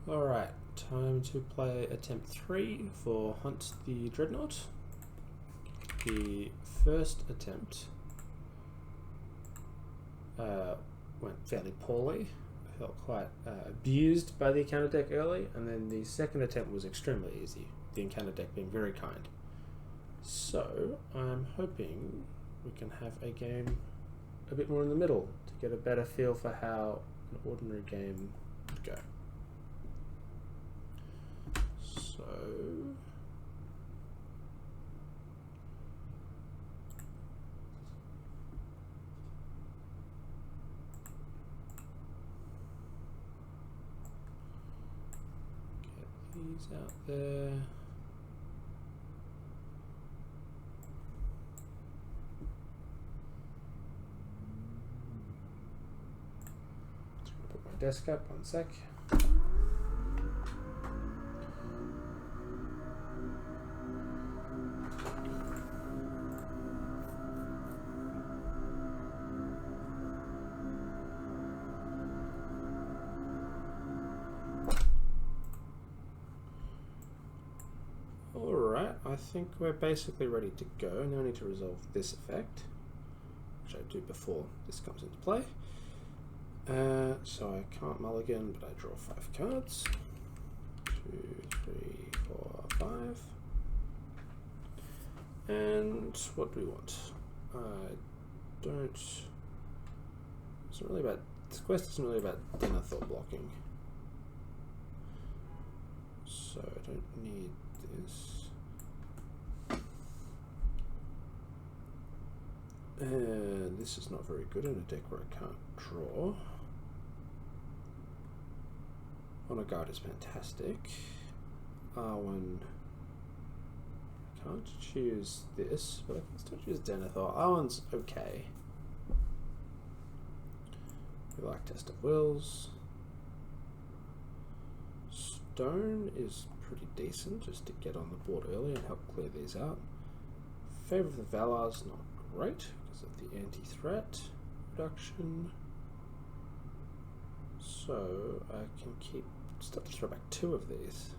Alright, time to play attempt 3 for Hunt the Dreadnought. The first attempt went fairly poorly. I felt quite abused by the encounter deck early, and then the second attempt was extremely easy, the encounter deck being very kind. So I'm hoping we can have a game a bit more in the middle to get a better feel for how an ordinary game would go. So get these out there. Just gonna put my desk up, 1 sec. I think we're basically ready to go. Now I need to resolve this effect, which I do before this comes into play. So I can't mulligan, but I draw 5 cards. 2, 3, 4, 5. And what do we want? It's not really about, this quest isn't really about Dreadnought blocking. So I don't need this. And this is not very good in a deck where I can't draw. Honor Guard is fantastic. EoWIN, I can't choose this, but I can still choose Dreadnought. EoWIN's okay. We like Test of Wills. Stone is pretty decent just to get on the board early and help clear these out. Favor of the Valar's not great because of the anti-threat reduction. So I can start to throw back 2 of these.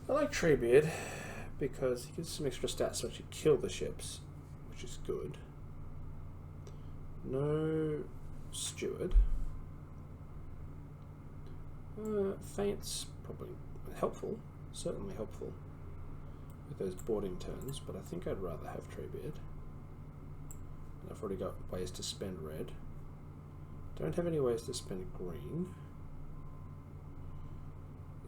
I like Treebeard because he gives some extra stats so you kill the ships, which is good. No Steward. Feint's probably helpful, certainly helpful with those boarding turns, but I think I'd rather have Treebeard. I've already got ways to spend red. Don't have any ways to spend green.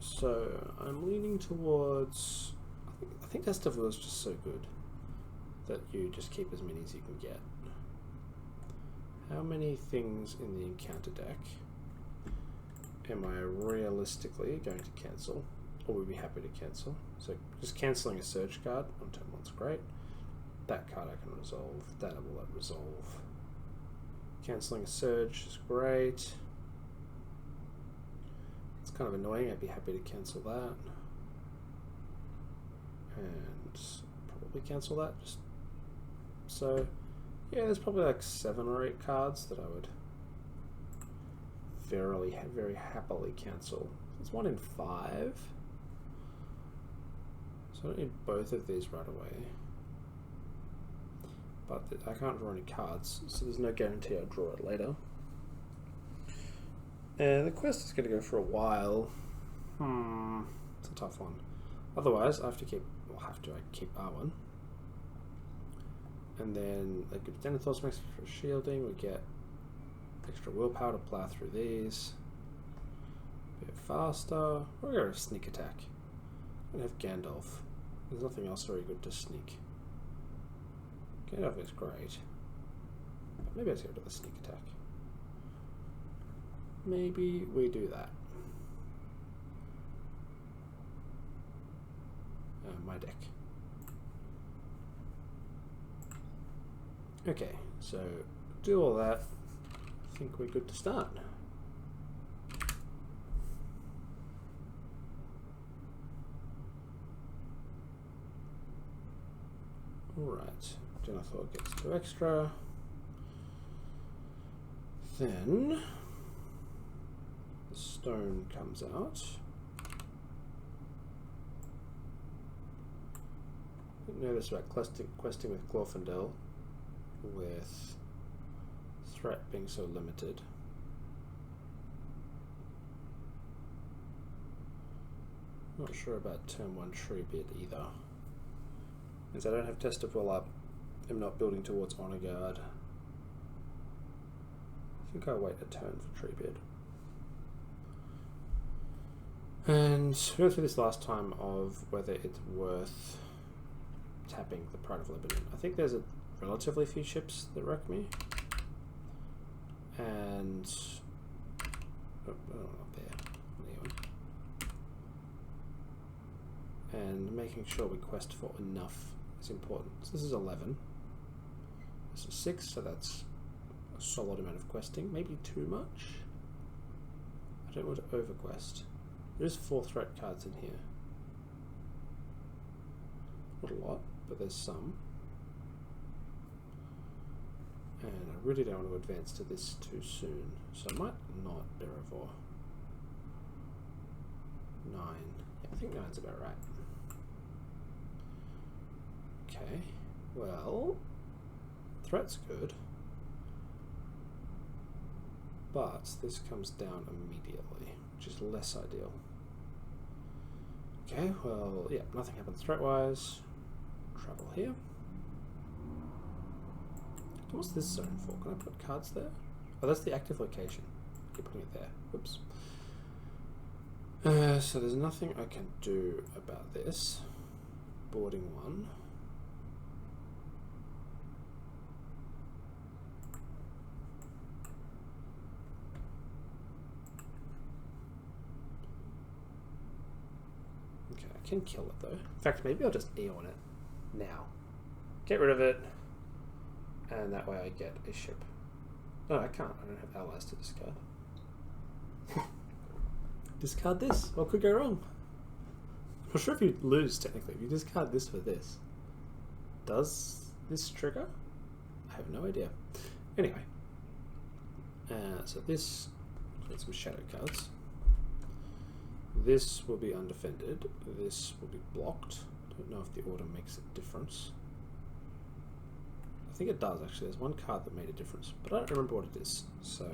So I'm leaning towards, I think Test of Will is just so good that you just keep as many as you can get. How many things in the encounter deck am I realistically going to cancel, or would be happy to cancel? So just cancelling a Surge card on turn 1's great. That card I can resolve. That I will let resolve. Cancelling a Surge is great. It's kind of annoying. I'd be happy to cancel that. And probably cancel that. Just so, yeah, there's probably like 7 or 8 cards that I would very happily cancel. It's 1 in 5. So I don't need both of these right away. But I can't draw any cards, so there's no guarantee I'll draw it later. And the quest is going to go for a while. It's a tough one. Otherwise, I keep EoWIN. And then a good Dreadnought makes for shielding. We get extra willpower to plow through these. A bit faster. We're going to sneak attack. I'm going to have Gandalf. There's nothing else very good to sneak. Gandalf is great. But maybe let's go to the sneak attack. Maybe we do that. My deck. Okay, so do all that. I think we're good to start. Alright, Dreadnought gets 2 extra. then the stone comes out. Didn't know this about questing with Glorfindel, with threat being so limited. Not sure about turn 1 Treebeard either. As I don't have Test of Will up, I'm not building towards Honor Guard. I think I'll wait a turn for Treebeard. And we went through this last time of whether it's worth tapping the Pride of Lebanon. I think there's a relatively few ships that wreck me. And not there. Leon. And making sure we quest for enough is important. So this is 11. This is 6, so that's a solid amount of questing. Maybe too much. I don't want to overquest. There's 4 threat cards in here. Not a lot, but there's some. And I really don't want to advance to this too soon, so I might not Derivore. 9. Yeah, I think 9's about right. Okay, well, threat's good, but this comes down immediately, which is less ideal. Okay, well, yeah, nothing happens threat-wise. Travel here. What's this zone for? Can I put cards there? Oh, that's the active location. Keep putting it there. Whoops. So there's nothing I can do about this. Boarding 1. Okay, I can kill it though. In fact, maybe I'll just EoWIN it now. Get rid of it. And that way I get a ship. No, I can't. I don't have allies to discard. Discard this? What could go wrong? I'm not sure if you lose, technically. If you discard this for this, does this trigger? I have no idea. Anyway. So this... Get some shadow cards. This will be undefended. This will be blocked. Don't know if the order makes a difference. I think it does actually. There's one card that made a difference, but I don't remember what it is, so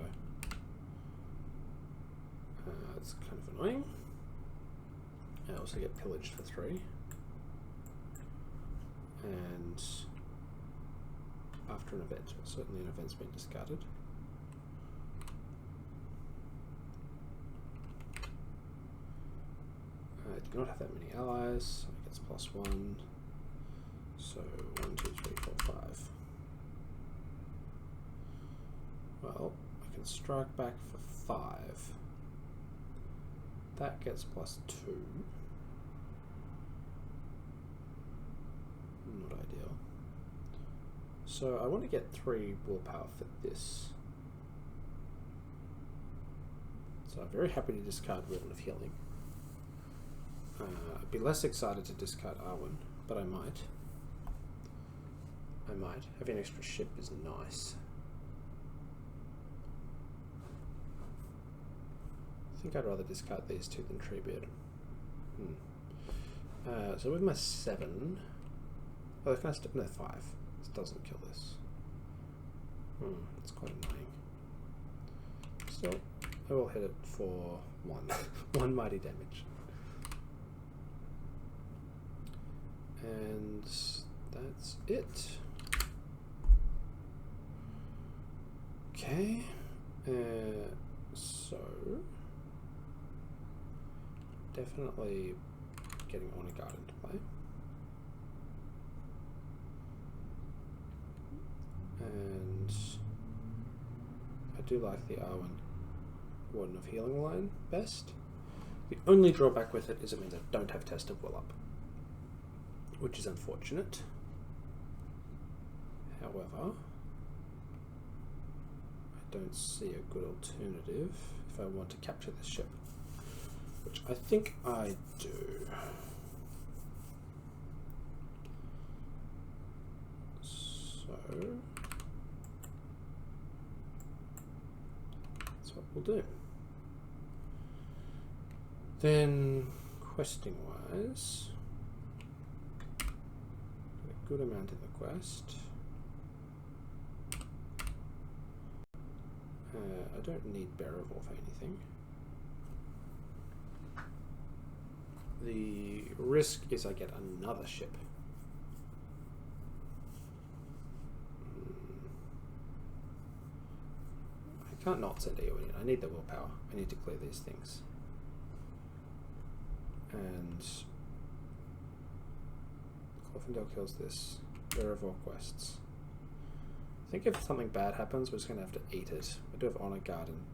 it's kind of annoying. I also get pillaged for 3, and after an event, certainly an event's been discarded. I do not have that many allies, so it gets +1. So 1, 2, 3, 4, 5. Well, I can strike back for 5. That gets +2. Not ideal. So I want to get 3 willpower for this. So I'm very happy to discard Ribbon of Healing. I'd be less excited to discard EoWIN, but I might. Having an extra ship is nice. I think I'd rather discard these 2 than Treebeard. So with my 7... Oh, can I step? No, 5. This doesn't kill this. It's quite annoying. Still, I will hit it for 1. 1 mighty damage. And that's it. Okay, so definitely getting Honor Guard into play. And I do like the EoWIN Warden of Healing line best. The only drawback with it is it means I don't have Test of Will up, which is unfortunate. However, I don't see a good alternative if I want to capture this ship, which I think I do. So what we'll do. Then, questing wise, a good amount in the quest. I don't need Bearable for anything. The risk is I get another ship. I can't not send EoWIN in. I need the willpower. I need to clear these things. And Clothindale kills this. Bearable quests. I think if something bad happens, we're just going to have to eat it. I do have Honor Guard and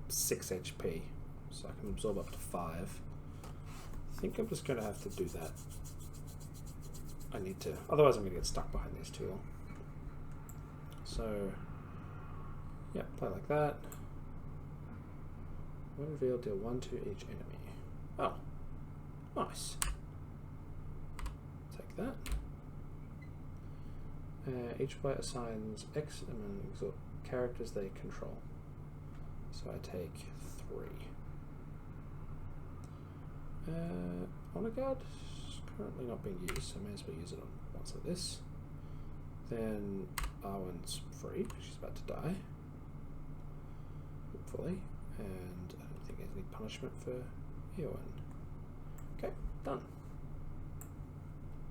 6 HP, so I can absorb up to 5. I think I'm just going to have to do that. I need to, otherwise I'm going to get stuck behind these too long. So, yeah, play like that. One reveal, deal 1 to each enemy. Oh, nice. Take that. Each player assigns X among characters they control. So I take 3. Honor Guard is currently not being used, so I may as well use it on once like this. Then Arwen's free, she's about to die. Hopefully. And I don't think there's any punishment for EoWIN. Okay, done.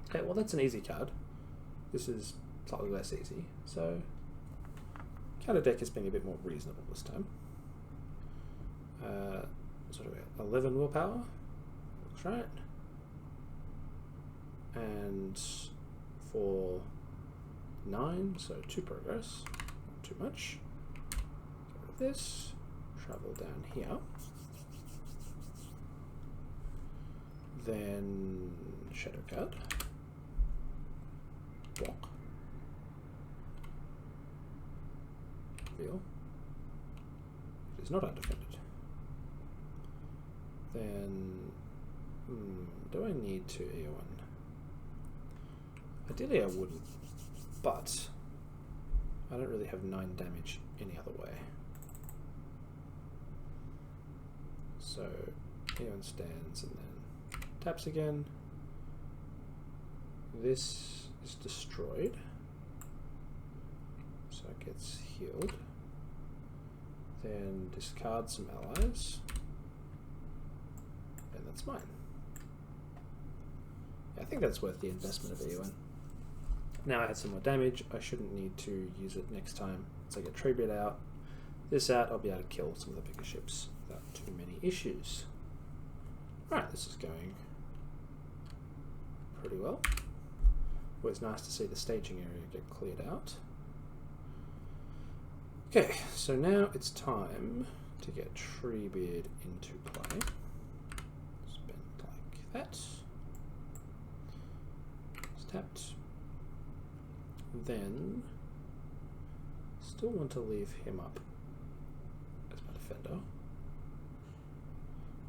Okay, well that's an easy card. This is slightly less easy, so counter deck is being a bit more reasonable this time. Sort of 11 willpower, looks right, and for 9, so 2 progress, not too much. Get rid of this, travel down here, then Shadow Guard, block. It is not undefended. Then, do I need to EoWIN? Ideally I wouldn't, but I don't really have 9 damage any other way. So, EoWIN stands and then taps again. This is destroyed, so it gets healed. Then discard some allies, and that's mine. Yeah, I think that's worth the investment of EoWIN. Now I had some more damage, I shouldn't need to use it next time. So I get tree bit out, this out, I'll be able to kill some of the bigger ships without too many issues. Alright, this is going pretty well. Always nice to see the staging area get cleared out. Okay, so now it's time to get Treebeard into play. Spend like that. It's tapped. Then, still want to leave him up as my defender.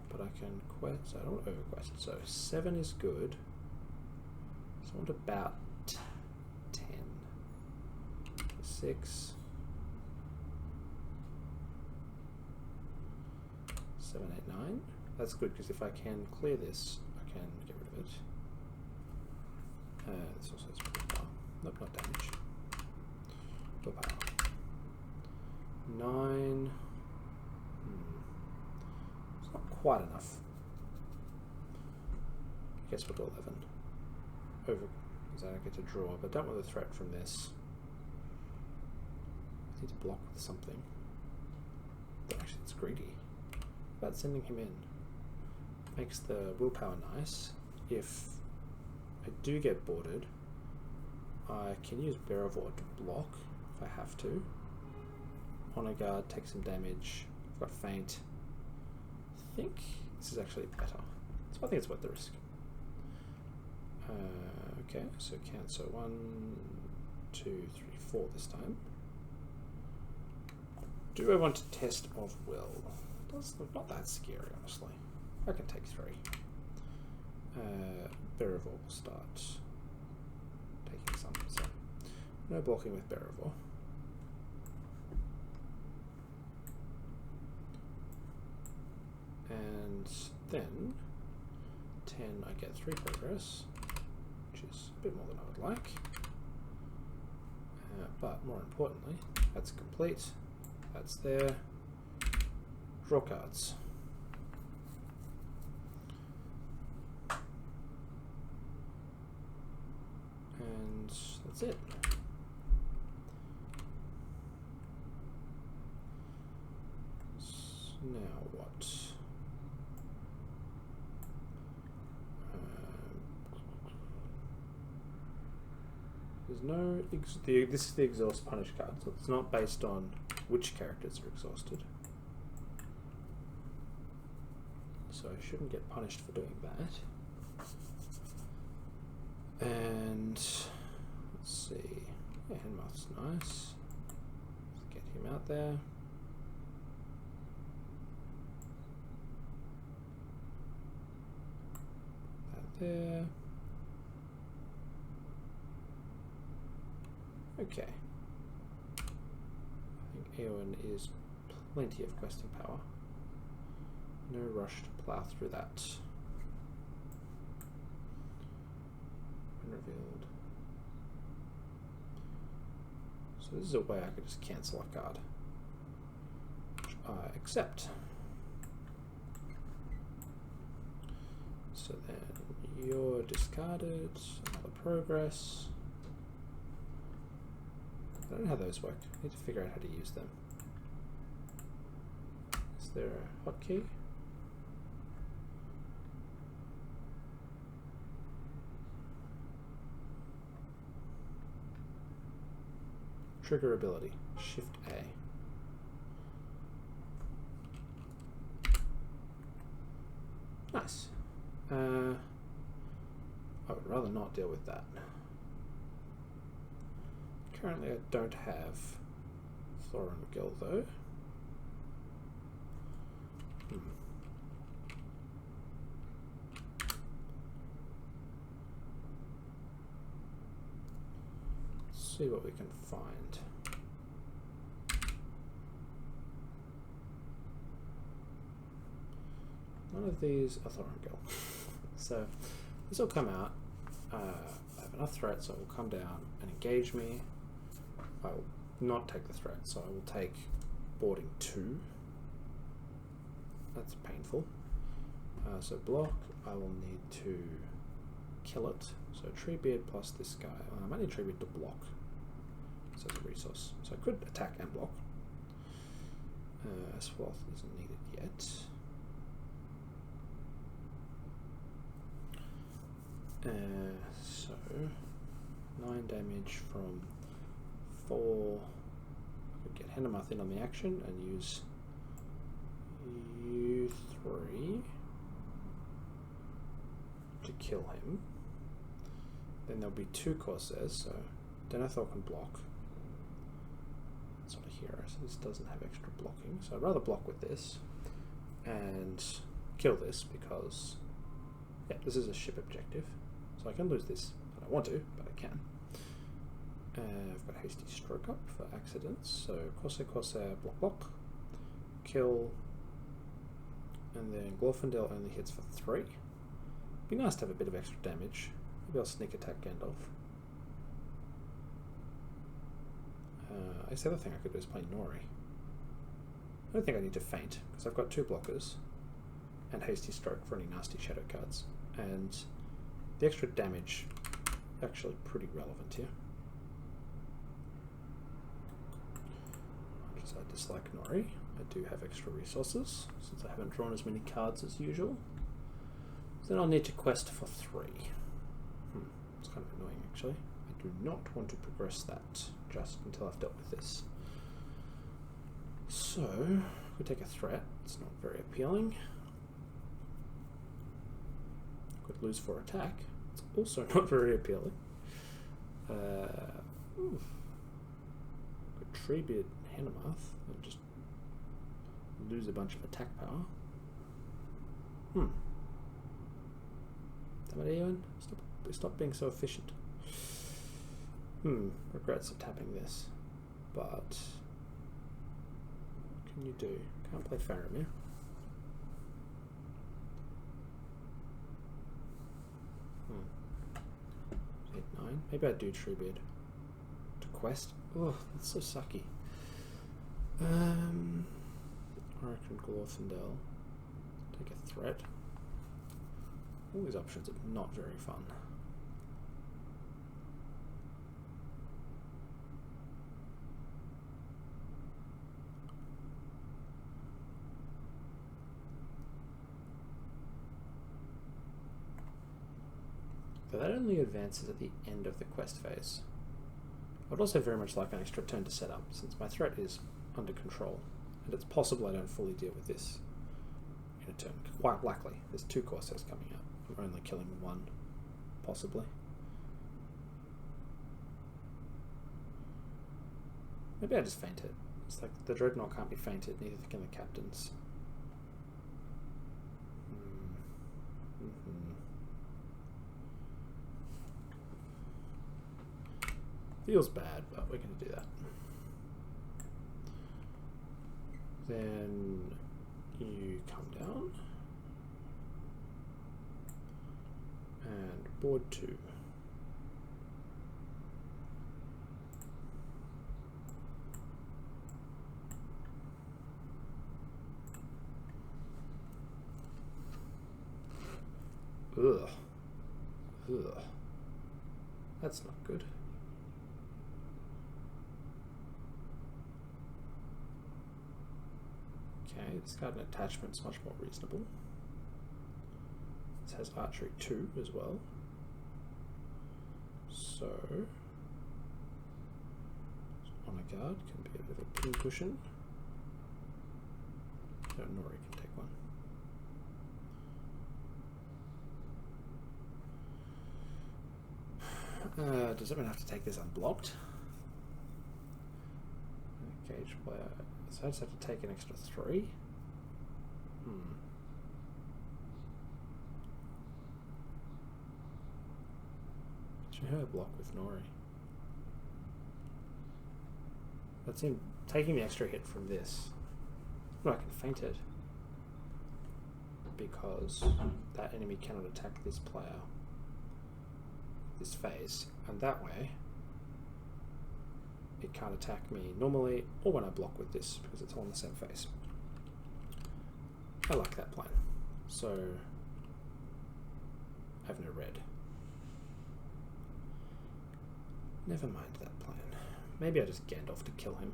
But I can quest, so I don't want to overquest. So 7 is good. So I want about 10. 6. 7, 8, 9. That's good because if I can clear this, I can get rid of it. This also has willpower. Nope, not damage. Willpower. 9. It's not quite enough. I guess we'll do 11. Over, because I don't get to draw, but don't want the threat from this. I need to block with something. Actually, it's greedy. About sending him in. Makes the willpower nice. If I do get boarded, I can use Bearable to block if I have to. Honor Guard, take some damage. I've got Feint. I think this is actually better. So I think it's worth the risk. Okay, so cancel 1, 2, 3, 4 this time. Do I want to test of will? Does look not that scary, honestly. I can take 3. Bearable will start taking some, so no blocking with Bearable. And then 10, I get 3 progress, which is a bit more than I would like. But more importantly, that's complete. That's there. Draw cards. And that's it. Now what? There's no this is the exhaust punish card, so it's not based on which characters are exhausted. So I shouldn't get punished for doing that. And let's see. Yeah, Henmoth's nice. Let's get him out there. There. Okay. I think EoWIN is plenty of questing power. No rush to plow through that. When revealed. So this is a way I could just cancel a card, which I accept. So then you're discarded, another progress. I don't know how those work. I need to figure out how to use them. Is there a hotkey? Trigger ability, Shift A. Nice. I would rather not deal with that. Currently I don't have Thorongil though. Let's see what we can find. None of these are Thorongil. So this will come out. I have enough threat, so it will come down and engage me. I will not take the threat, so I will take boarding 2. That's painful. So block, I will need to kill it. So Treebeard plus this guy. I might need Treebeard to block. So it's a resource. So I could attack and block. Swath isn't needed yet. So 9 damage from 4. I could get Henmoth in on the action and use you 3 to kill him. Then there'll be 2 Corsairs, so Denethor can block. It's not a hero, so this doesn't have extra blocking. So I'd rather block with this and kill this because, yeah, this is a ship objective. So I can lose this. I don't want to, but I can. I've got Hasty Stroke up for accidents. So Corsair, block, kill, and then Glorfindel only hits for 3. Be nice to have a bit of extra damage. Maybe I'll sneak attack Gandalf. I guess the other thing I could do is play Nori. I don't think I need to feint because I've got 2 blockers and Hasty Stroke for any nasty shadow cards, and the extra damage is actually pretty relevant here. Much as I dislike Nori, I do have extra resources since I haven't drawn as many cards as usual. Then I'll need to quest for 3. It's kind of annoying actually. I do not want to progress that just until I've dealt with this. So, we take a threat. It's not very appealing. Could lose for attack. It's also not very appealing. Could Treebeard Henmoth and just lose a bunch of attack power. Damn it, EoWIN. Stop being so efficient. Regrets of tapping this. But what can you do? Can't play Faramir. Maybe I do Treebeard to quest. Oh, that's so sucky. Oricon Glorfindel. Take a threat. All these options are not very fun. But that only advances at the end of the quest phase. I'd also very much like an extra turn to set up, since my threat is under control, and it's possible I don't fully deal with this in a turn. Quite likely. There's 2 Corsairs coming out. I'm only killing 1, possibly. Maybe I just feint it. It's like the Dreadnought can't be feinted, neither can the captains. Feels bad, but we're going to do that. Then you come down and board 2. Ugh. Ugh. That's not good. Okay, discard an attachment is much more reasonable. This has archery 2 as well. So, honor guard can be a bit of a pin cushion. No, Nori can take 1. Does everyone have to take this unblocked? Engage player. So I just have to take an extra 3. Should her block with Nori. That's him taking the extra hit from this. Well, I can feint it because that enemy cannot attack this player this phase, and that way it can't attack me normally or when I block with this because it's all in the same phase. I like that plan. So I have no red. Never mind that plan. Maybe I just Gandalf to kill him.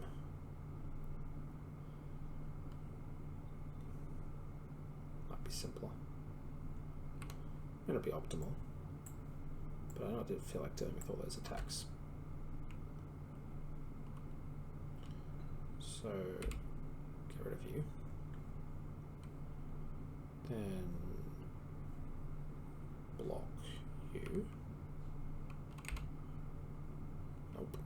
Might be simpler. May not be optimal, but I don't feel like dealing with all those attacks. So get rid of you. Then block you. Nope.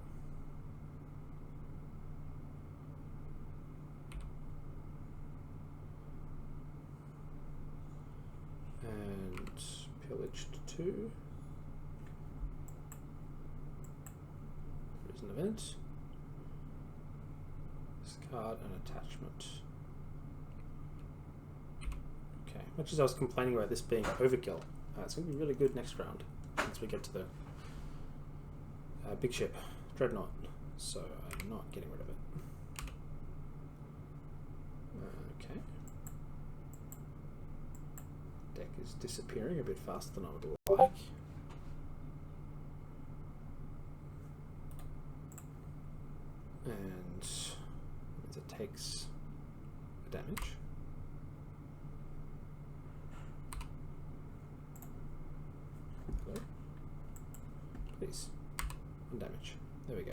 And pillaged 2. There's an event. Discard an attachment. Okay, much as I was complaining about this being overkill, it's going to be really good next round once we get to the big ship, Dreadnought. So I'm not getting rid of it. Okay. Deck is disappearing a bit faster than I would like. And it takes damage. Hello? Please. And damage. There we go.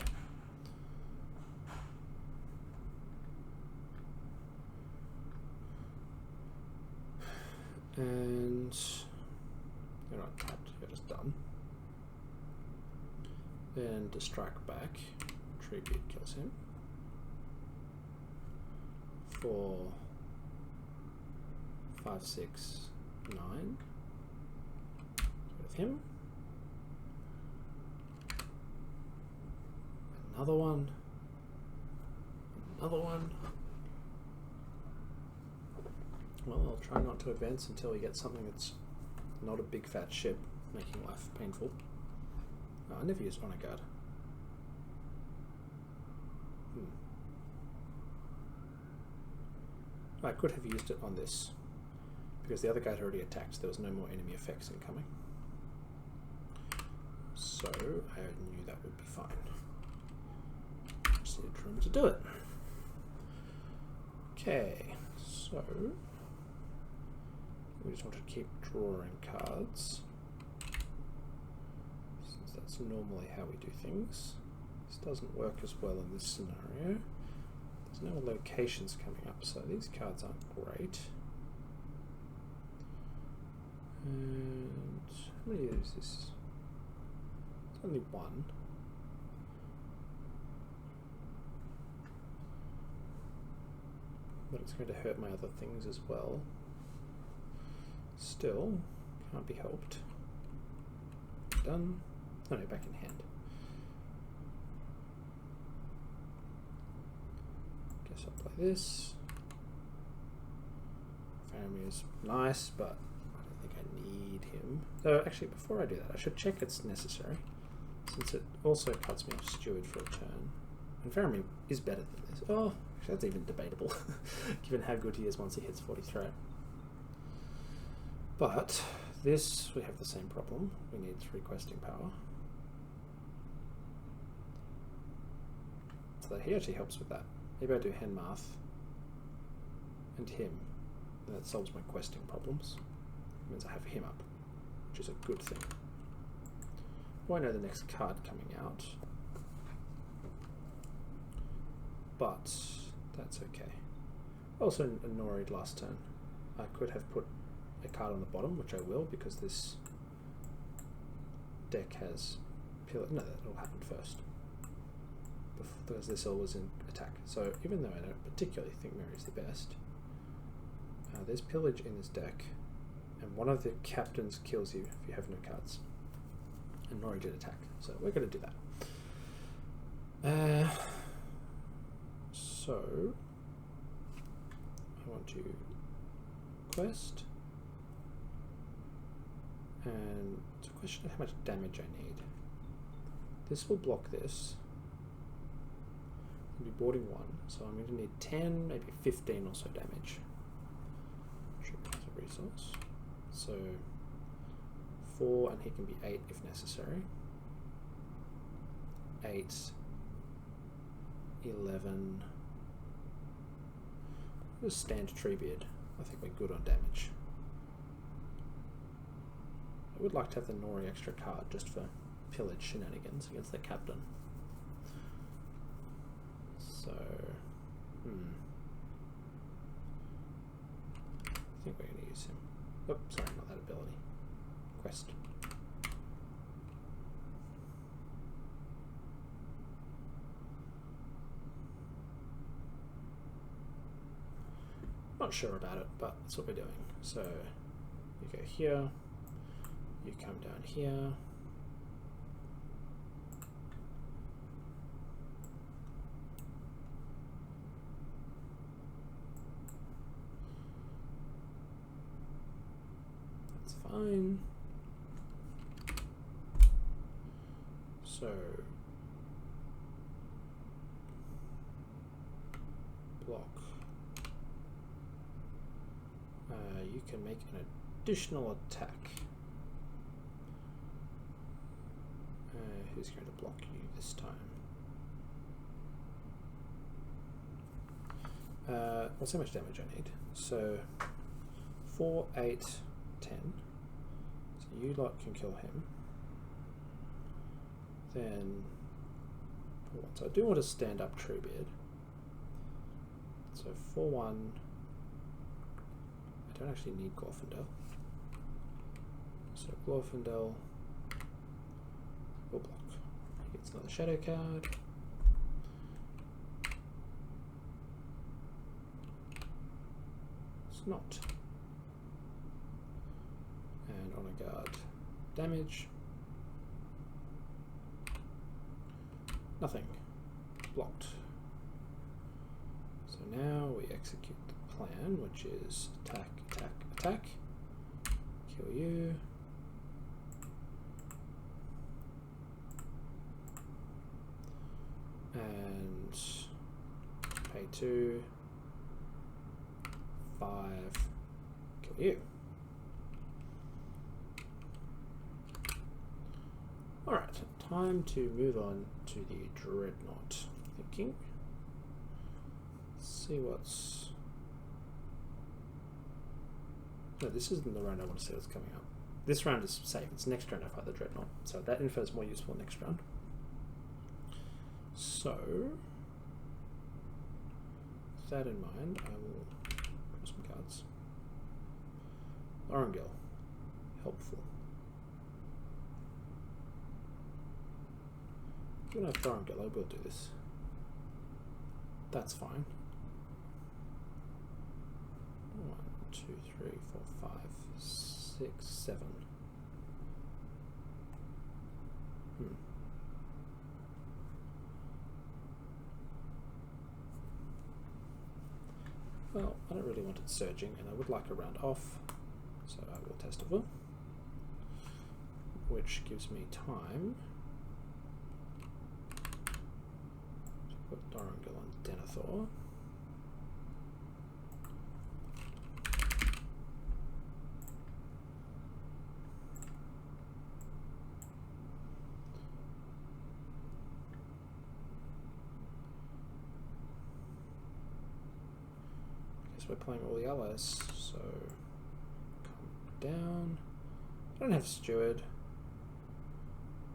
And you're not tapped, you're just done. Then to strike back, Treebeard kills him. 4, 5, 6, 9. Get rid of him. Another one. Another one. Well, I'll try not to advance until we get something that's not a big fat ship, making life painful. Oh, I never used honor guard. I could have used it on this, because the other guy had already attacked, so there was no more enemy effects incoming. So I knew that would be fine. Just needed room to do it. Okay, so we just want to keep drawing cards, since that's normally how we do things. This doesn't work as well in this scenario. There's no locations coming up, so these cards aren't great. And how many is this? It's only one. But it's going to hurt my other things as well. Still, can't be helped. Done. Oh no, back in hand. Guess I'll play this. Faramir is nice, but I don't think I need him. So actually, before I do that, I should check it's necessary, since it also cuts me off Steward for a turn. And Faramir is better than this. Oh, actually, that's even debatable, given how good he is once he hits 43. But this, we have the same problem. We need 3 questing power. So he actually helps with that. Maybe I do Henmarth and him, and that solves my questing problems. It means I have him up, which is a good thing. Well, I know the next card coming out, but that's okay. Also annoyed last turn. I could have put a card on the bottom, which I will, because this deck has pillar. No, that all happened first, because this all was in attack. So even though I don't particularly think Mary is the best, there's pillage in this deck, and one of the captains kills you if you have no cards. And Nori did attack, so we're going to do that. So I want to quest, and it's a question of how much damage I need. This will block this. I'll be boarding 1, so I'm going to need 10, maybe 15 or so damage. Should be a resource. So 4, and he can be 8 if necessary. 8, 11. Just stand Treebeard. I think we're good on damage. I would like to have the Nori extra card just for pillage shenanigans against the captain. So, I think we're going to use him. Oh, sorry, not that ability. Quest. Not sure about it, but that's what we're doing. So, you go here, you come down here. Fine. So block. You can make an additional attack. Who's going to block you this time? What's how much damage I need? So 4, 8, 10. So you lot can kill him. Then, so I do want to stand up Treebeard. So 4-1. I don't actually need Glorfindel. So Glorfindel will block. He gets another shadow card. It's not. And on a guard, damage. Nothing. Blocked. So now we execute the plan, which is attack, attack, attack. Kill you. and pay 2, 5, kill you. Alright, time to move on to the Dreadnought. Thinking. Let's see what's... No, this isn't the round I want to see what's coming up. This round is safe. It's next round I fight the Dreadnought. So that info is more useful next round. So, with that in mind, I will draw some cards. Orangil. Helpful. Given I have Orangil, I will do this. That's fine. 1, 2, 3, 4, 5, 6, 7. Well, I don't really want it surging, and I would like a round off, so I will test a will, which gives me time to put Orangil on Denethor. We're playing all the allies, so come down. I don't have Steward,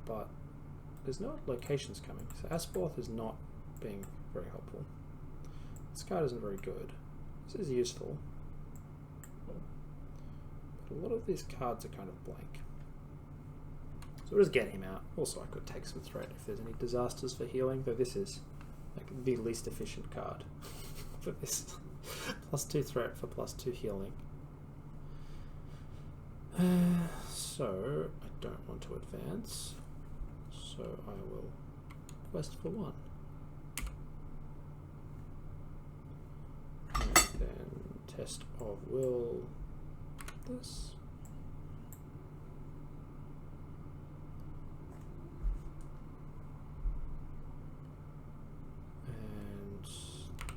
but there's no locations coming, so Asporoth is not being very helpful. This card isn't very good. This is useful, but a lot of these cards are kind of blank. So we'll just get him out. Also, I could take some threat if there's any disasters for healing, though this is like the least efficient card for this. +2 threat for +2 healing. So I don't want to advance, so I will quest for 1. And then test of will this. And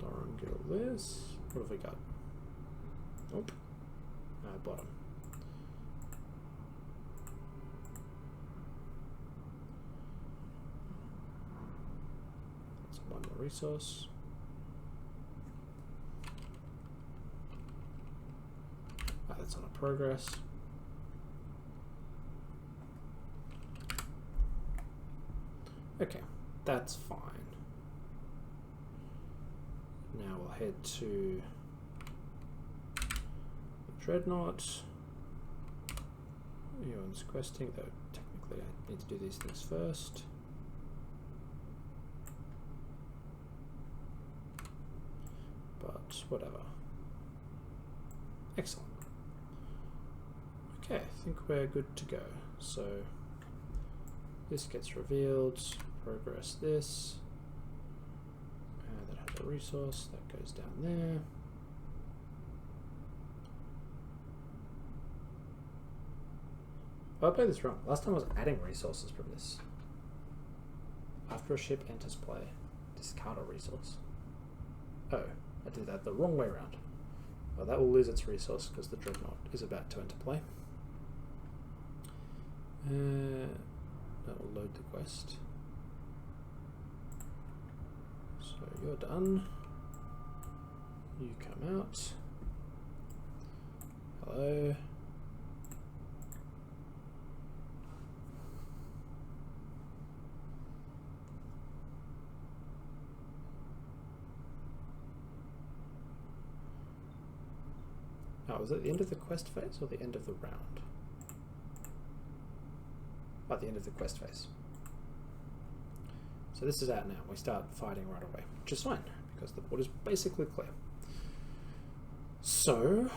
Orangil this. What have we got? Nope. Bottom. That's 1 more resource. That's on a progress. Okay, that's fine. Now we'll head to Dreadnought. EoWIN's questing, though technically I need to do these things first. But whatever. Excellent. Okay, I think we're good to go. So this gets revealed, progress this. That has a resource, that goes down there. Oh, I played this wrong. Last time I was adding resources from this. After a ship enters play, discard a resource. Oh, I did that the wrong way around. Well, that will lose its resource because the Dreadnought is about to enter play. That will load the quest. So you're done. You come out. Hello. Oh, was it the end of the quest phase or the end of the round? Oh, the end of the quest phase. So this is out now. We start fighting right away, which is fine because the board is basically clear. So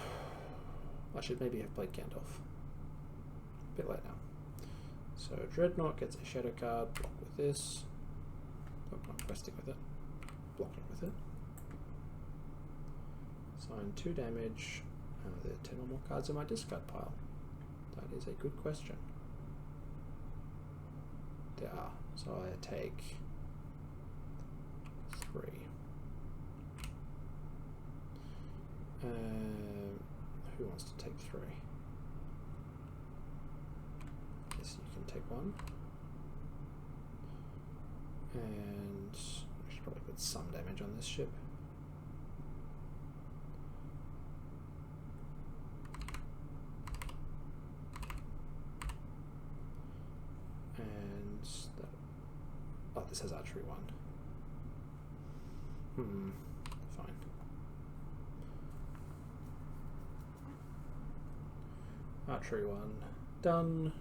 I should maybe have played Gandalf. A bit late now. So Dreadnought gets a shadow card, block with this. Oh, not questing with it. Blocking with it. Sign 2 damage. There are 10 or more cards in my discard pile. That is a good question. There are. So I take Who wants to take 3? Yes, you can take 1. And I should probably put some damage on this ship. And that, oh, this has archery 1. Fine. Archery 1 done.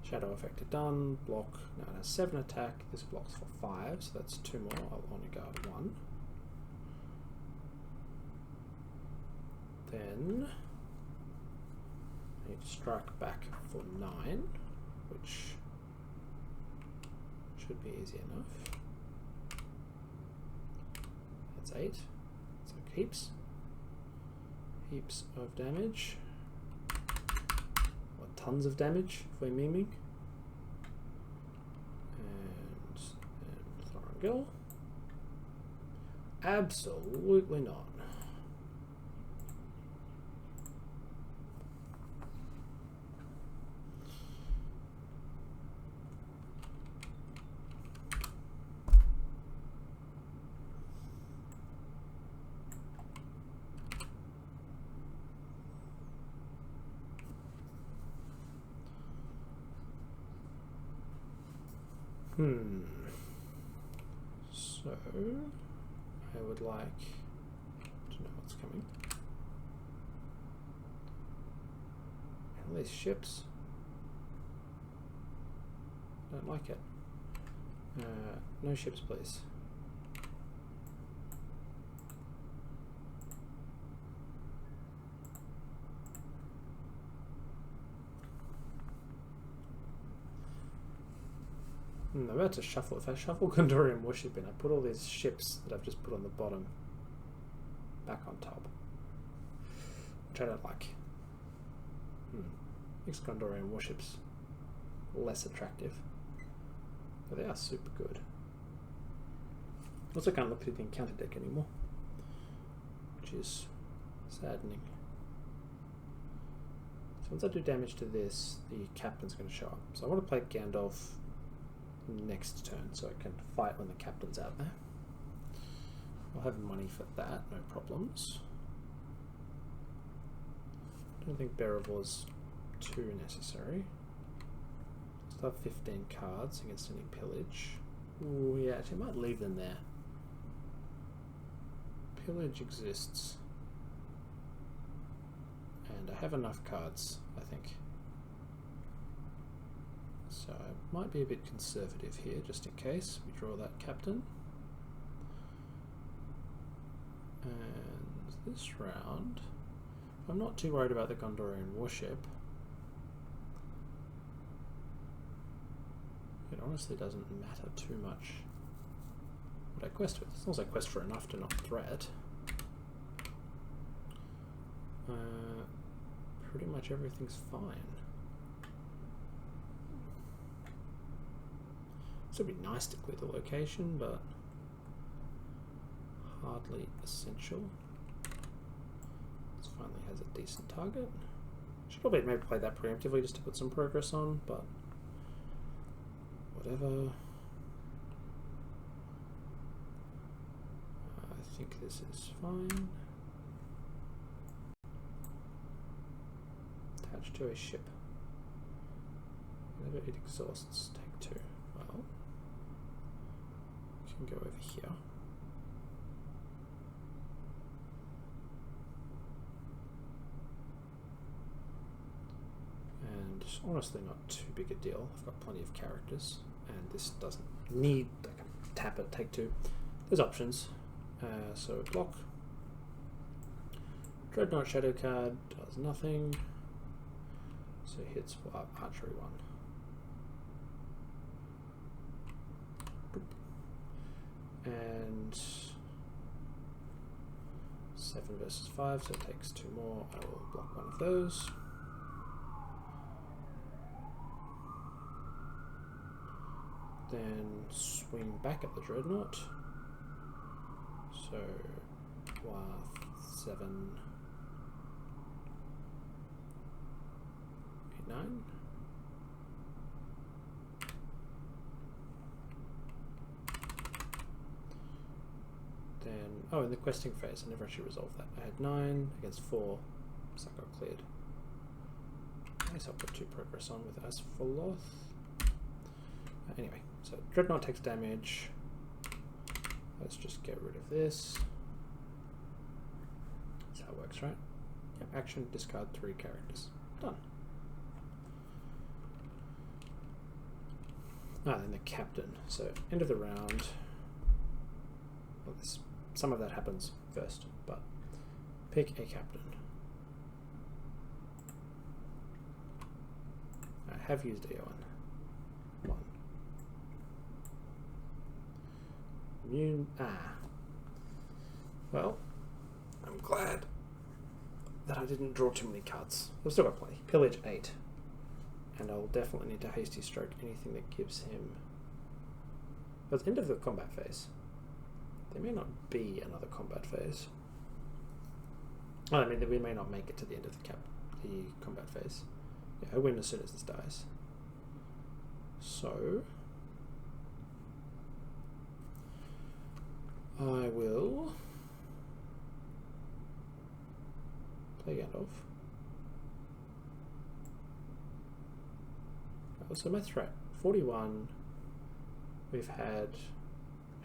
Shadow effect done. Block. Now it has 7 attack. This blocks for 5, so that's 2 more. I'll only guard 1. Then I need to strike back for 9, which should be easy enough. That's 8. So heaps. Heaps of damage. Or tons of damage if we're memeing. And Thorongil. Absolutely not. So I would like to know what's coming. At least ships. Don't like it. No ships, please. I'm about to shuffle. If I shuffle Gondorian Warship in, I put all these ships that I've just put on the bottom back on top, which I don't like. Makes Gondorian Warships less attractive, but they are super good. Also can't look through the encounter deck anymore, which is saddening. So once I do damage to this, the captain's going to show up. So I want to play Gandalf next turn so I can fight when the captain's out there. I'll have money for that, no problems. I don't think Bearable is too necessary. Still have 15 cards against any pillage. Ooh, yeah, actually I might leave them there. Pillage exists. And I have enough cards, I think. So I might be a bit conservative here, just in case we draw that captain. And this round, I'm not too worried about the Gondorian Warship. It honestly doesn't matter too much what I quest with. As long as I quest for enough to not threat. Pretty much everything's fine. This would be nice to clear the location, but hardly essential. This finally has a decent target. Should probably maybe play that preemptively just to put some progress on, but whatever. I think this is fine. Attached to a ship. Whenever it exhausts, take 2. Well, we can go over here. And it's honestly not too big a deal. I've got plenty of characters, and this doesn't need, I can tap it, take 2. There's options. So block. Dreadnought Shadow card does nothing. So hits archery 1. And 7 versus 5, so it takes 2 more. I will block one of those. Then swing back at the Dreadnought. So 7, 8, 9. Then, oh, in the questing phase, I never actually resolved that. I had 9 against 4, so that got cleared. I guess I'll put 2 progress on with Asphaloth. Anyway, so Dreadnought takes damage. Let's just get rid of this. That's how it works, right? Yep, action, discard 3 characters. Done. Ah, then the captain. So, end of the round. Well, some of that happens first, but pick a captain. I have used EoWIN. 1. Immune. Well, I'm glad that I didn't draw too many cards. I've still got plenty. Pillage 8. And I'll definitely need to hasty stroke anything that gives him. But it's end of the combat phase. There may not be another combat phase. Oh, I mean, we may not make it to the end of the combat phase. Yeah, I win as soon as this dies. So I will play Gandalf. So my threat, 41. We've had,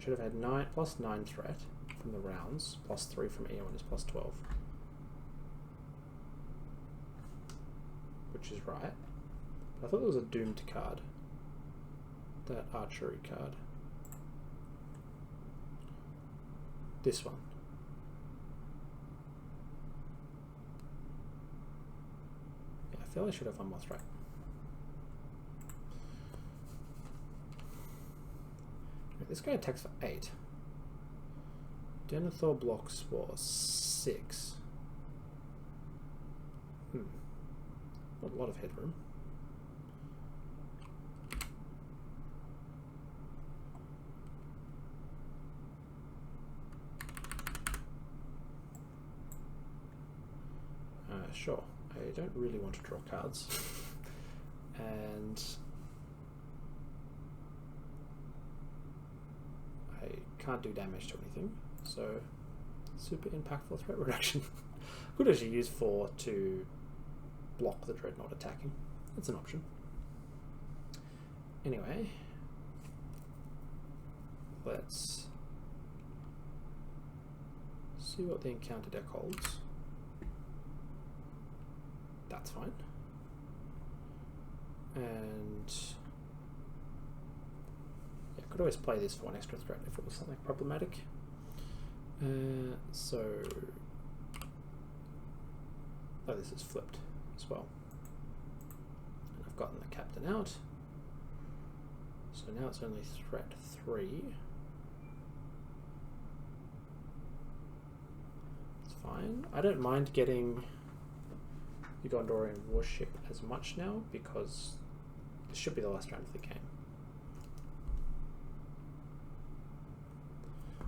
should have had 9 plus 9 threat from the rounds, plus 3 from EoWIN is plus 12. Which is right. I thought there was a doomed card. That archery card. This one. Yeah, I feel I should have one more threat. This guy attacks for 8. Denethor blocks for 6. Not a lot of headroom. Sure. I don't really want to draw cards. And I can't do damage to anything, so super impactful threat reduction. Could actually use 4 to block the Dreadnought attacking. That's an option. Anyway, let's see what the encounter deck holds. That's fine. And yeah, I could always play this for an extra threat if it was something problematic. So, oh, this is flipped as well. And I've gotten the captain out. So now it's only threat 3. It's fine. I don't mind getting the Gondorian warship as much now because this should be the last round of the game.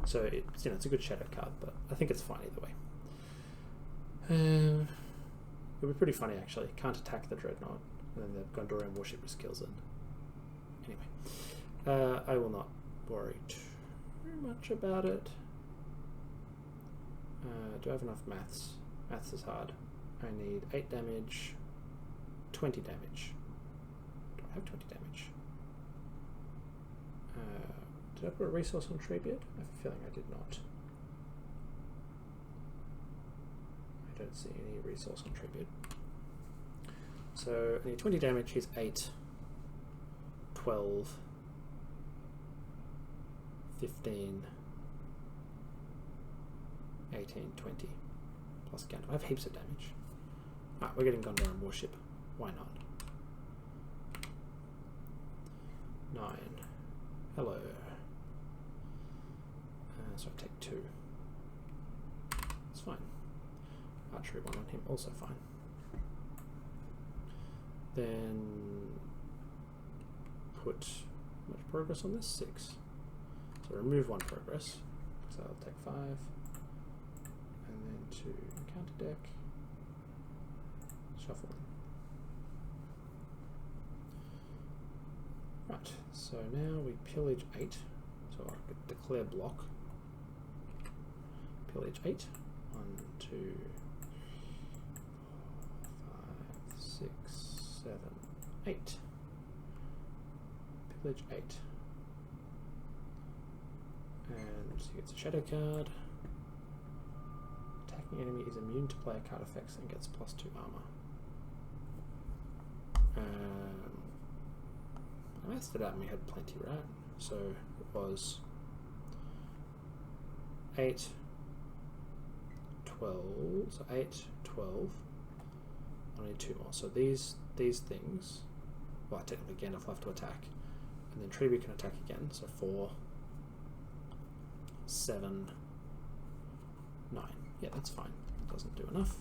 So it's, it's a good shadow card, but I think it's fine either way. It would be pretty funny actually. Can't attack the Dreadnought, and then the Gondorian warship just kills it. Anyway, I will not worry too much about it. Do I have enough maths? Maths is hard. I need 8 damage, 20 damage. Do I have 20 damage? Did I put a resource on Treebeard? I have a feeling I did not. I don't see any resource on Treebeard. So I need 20 damage, he's 8, 12, 15, 18, 20. Plus Gandalf. I have heaps of damage. Alright, we're getting Gondorian warship. Why not? 9. Hello. So I take 2. It's fine. Archery 1 on him, also fine. Then put much progress on this? 6. So remove 1 progress. So I'll take 5. and then to encounter deck, shuffle. Right, so now we pillage 8, so I could declare block. Pillage 8, 1, 2, 5, 6, 7, 8. Pillage 8. And he gets a shadow card. Attacking enemy is immune to player card effects and gets +2 armor. I mastered it out and we had plenty, right? So it was 8, 12, so 8, 12. I need 2 more. So these things, well, technically Gandalf will have to attack. And then Treeby can attack again, so 4, 7, 9. Yeah, that's fine. Doesn't do enough.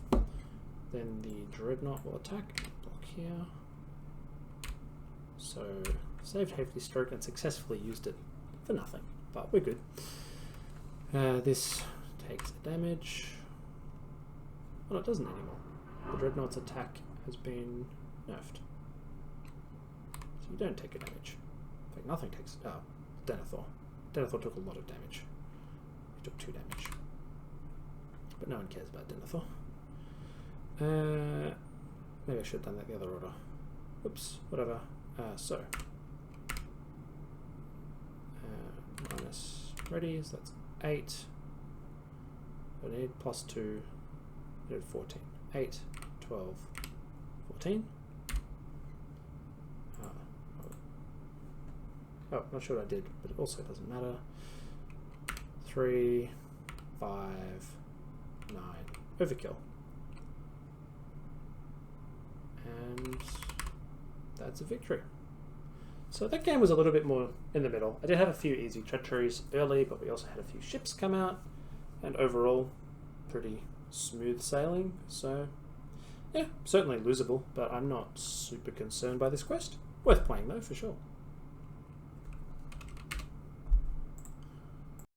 Then the Dreadnought will attack. Block here. So saved Heavy Stroke and successfully used it for nothing, but we're good. This takes damage. Well, it doesn't anymore. The Dreadnought's attack has been nerfed. So you don't take a damage. In fact, nothing takes... Oh, Denethor. Denethor took a lot of damage. He took 2 damage. But no one cares about Denethor. Maybe I should have done that the other order. Oops, whatever. Minus ready, so that's 8. I need +2. I need 14. 8, 12, 14. Oh, not sure what I did, but it also doesn't matter. 3, 5, 9. Overkill. And that's a victory. So that game was a little bit more in the middle. I did have a few easy treacheries early, but we also had a few ships come out, and overall pretty smooth sailing. So yeah, certainly losable, but I'm not super concerned by this quest. Worth playing though, for sure.